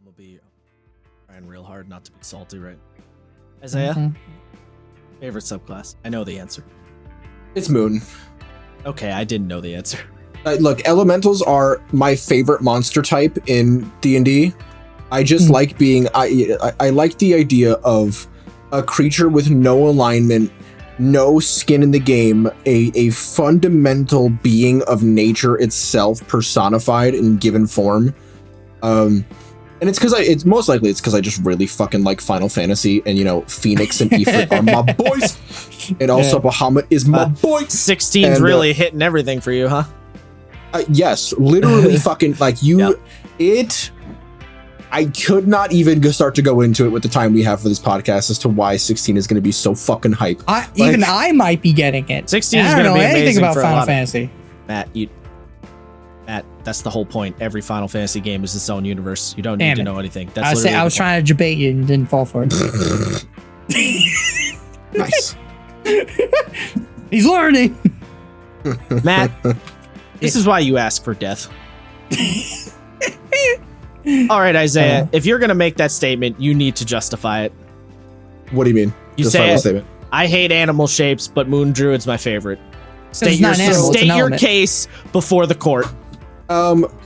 gonna be trying real hard not to be salty, right? Isaiah, favorite subclass? I know the answer. It's Moon. Okay, I didn't know the answer. Look, elementals are my favorite monster type in D&D. I just like being... I like the idea of a creature with no alignment, no skin in the game, a fundamental being of nature itself personified in given form. And it's because it's most likely it's because I just really fucking like Final Fantasy, and you know, Phoenix and Ifrit are my boys, and also Bahamut is my boy. 16's really hitting everything for you, huh? Yes, literally fucking like you. It. I could not even start to go into it with the time we have for this podcast as to why 16 is going to be so fucking hype. I might be getting it. 16 is going to be amazing anything about for Final Fantasy. Matt, that's the whole point. Every Final Fantasy game is its own universe. You don't need to know anything. That's I was trying to debate you and didn't fall for it. Nice. He's learning. Matt, this is why you ask for death. All right, Isaiah, if you're going to make that statement, you need to justify it. What do you mean? You say, I hate animal shapes, but Moon Druid's my favorite. State your case before the court.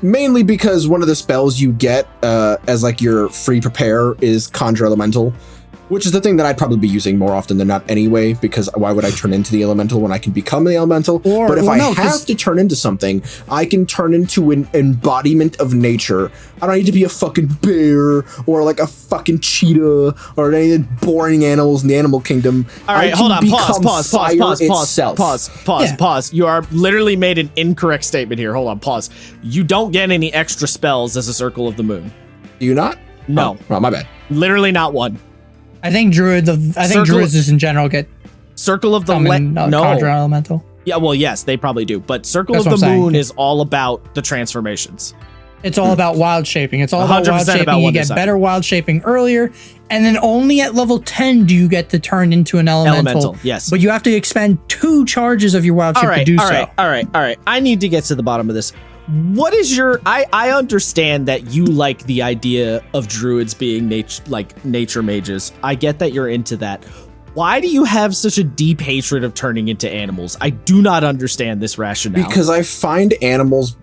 Mainly because one of the spells you get as like your free prepare is Conjure Elemental, which is the thing that I'd probably be using more often than not anyway, because why would I turn into the elemental when I can become the elemental? But if I have to turn into something, I can turn into an embodiment of nature. I don't need to be a fucking bear or like a fucking cheetah or any of the boring animals in the animal kingdom. All right, hold on. Pause. You are literally made an incorrect statement here. Hold on, pause. You don't get any extra spells as a Circle of the Moon. Do you not? No. Oh, my bad. Literally not one. I think druids just in general get Circle of the Conjure Elemental. Yeah, well, yes, they probably do. But Circle of the Moon is all about the transformations. It's all about wild shaping. It's all about wild shaping. You get better wild shaping earlier, and then only at level 10 do you get to turn into an elemental. Yes. But you have to expend 2 charges of your wild shape to do so. All right. I need to get to the bottom of this. What is your... I understand that you like the idea of druids being nature mages. I get that you're into that. Why do you have such a deep hatred of turning into animals? I do not understand this rationale. Because I find animals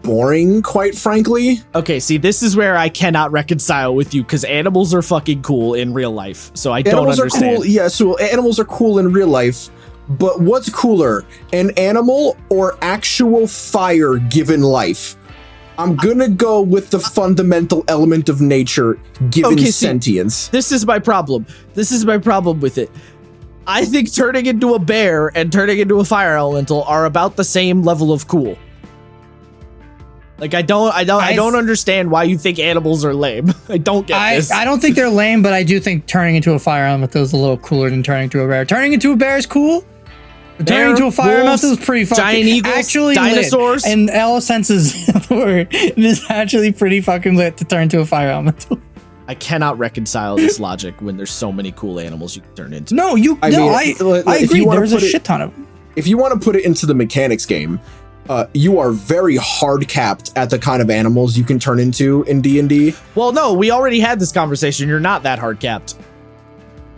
boring, quite frankly. Okay, see, this is where I cannot reconcile with you, because animals are fucking cool in real life. So I don't understand. Animals are cool. Yeah, so animals are cool in real life. But what's cooler, an animal or actual fire given life? I'm gonna go with the fundamental element of nature given sentience. This is my problem. With it. I think turning into a bear and turning into a fire elemental are about the same level of cool. Like I don't understand why you think animals are lame. I don't get this. I don't think they're lame, but I do think turning into a fire elemental is a little cooler than turning into a bear. Turning into a bear is cool. Turning into a fire elemental is pretty fucking... Giant eagles, actually dinosaurs. Lit. In all senses of the word, it is actually pretty fucking lit to turn into a fire elemental. I cannot reconcile this logic when there's so many cool animals you can turn into. I agree. There's a shit ton of them. If you want to put it into the mechanics game, you are very hard capped at the kind of animals you can turn into in D&D. Well, no, we already had this conversation. You're not that hard capped.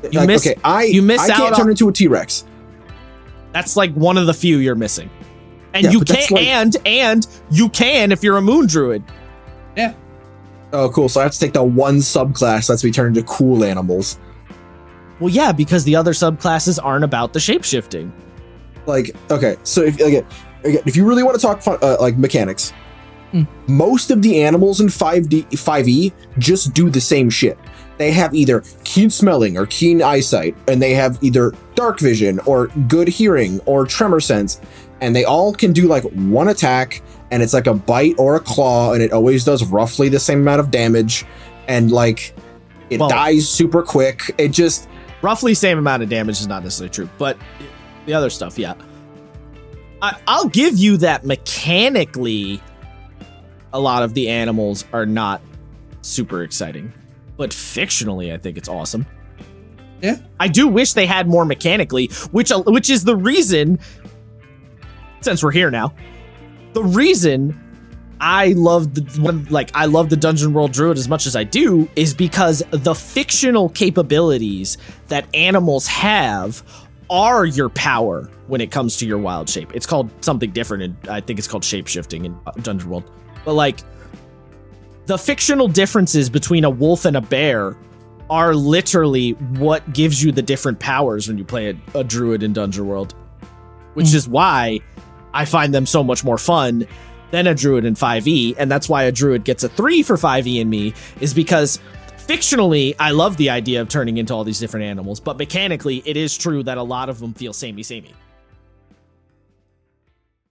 I can't turn into a T-Rex. That's like one of the few you're missing. And you can't, and you can if you're a moon druid. Yeah. Oh, cool. So I have to take the one subclass that's me turn into cool animals. Well, yeah, because the other subclasses aren't about the shapeshifting. Like, okay, so if you really want to talk like mechanics, most of the animals in 5e just do the same shit. They have either keen smelling or keen eyesight, and they have either dark vision or good hearing or tremor sense, and they all can do like one attack, and it's like a bite or a claw, and it always does roughly the same amount of damage, and like it dies super quick. It just... Roughly same amount of damage is not necessarily true, but the other stuff, yeah. I'll give you that mechanically a lot of the animals are not super exciting. But fictionally, I think it's awesome. Yeah. I do wish they had more mechanically, which is the reason, since we're here now, the reason I love the Dungeon World Druid as much as I do is because the fictional capabilities that animals have are your power when it comes to your wild shape. It's called something different, and I think it's called shape-shifting in Dungeon World. But like, the fictional differences between a wolf and a bear are literally what gives you the different powers when you play a druid in Dungeon World, which is why I find them so much more fun than a druid in 5e, and that's why a druid gets a 3 for 5e in me, is because fictionally, I love the idea of turning into all these different animals, but mechanically, it is true that a lot of them feel samey.